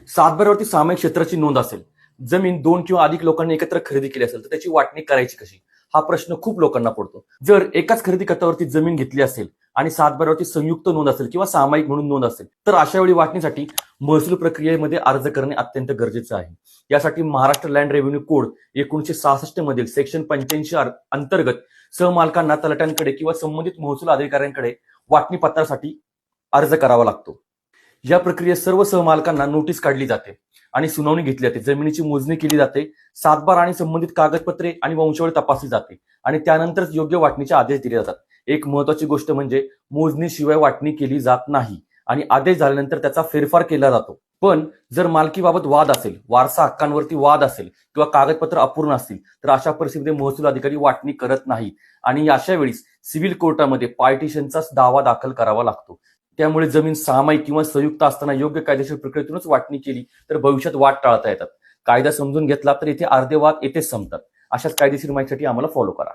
सातबाऱ्यावरती सामायिक क्षेत्राची नोंद असेल, जमीन दोन किंवा अधिक लोकांनी एकत्र खरेदी केली असेल तर त्याची वाटणी करायची कशी, हा प्रश्न खूप लोकांना पडतो. जर एकाच खरेदी खतावरती जमीन घेतली असेल आणि सातबाऱ्यावरती संयुक्त नोंद असेल किंवा सामायिक म्हणून नोंद असेल तर अशा वेळी वाटणीसाठी महसूल प्रक्रियेमध्ये अर्ज करणे अत्यंत गरजेचं आहे. यासाठी महाराष्ट्र लँड रेव्हेन्यू कोड 1966 मधील सेक्शन 85 अंतर्गत सहमालकांना तलाठ्यांकडे किंवा संबंधित महसूल अधिकाऱ्यांकडे वाटणी पत्रासाठी अर्ज करावा लागतो. या प्रक्रियेत सर्व सहमालकांना नोटीस काढली जाते आणि सुनावणी घेतली जाते. जमिनीची मोजणी केली जाते, सातबार आणि संबंधित कागदपत्रे आणि वंशावळ तपासली जाते आणि त्यानंतरच योग्य वाटणीचे आदेश दिले जातात. एक महत्वाची गोष्ट म्हणजे मोजणीशिवाय वाटणी केली जात नाही आणि आदेश झाल्यानंतर त्याचा फेरफार केला जातो. पण जर मालकीबाबत वाद असेल, वारसा हक्कांवरती वाद असेल किंवा कागदपत्र अपूर्ण असतील तर अशा परिस्थितीमध्ये महसूल अधिकारी वाटणी करत नाही आणि अशा वेळीस सिव्हिल कोर्टामध्ये पार्टिशनचा दावा दाखल करावा लागतो. त्यामुळे जमीन सामायिक किंवा संयुक्त असताना योग्य कायदेशीर प्रक्रियेतूनच वाटणी केली तर भविष्यात वाद टाळता येतात. कायदा समजून घेतला तर इथे अर्धे वाद येथेच संपतात. अशाच कायदेशीर माहितीसाठी आम्हाला फॉलो करा.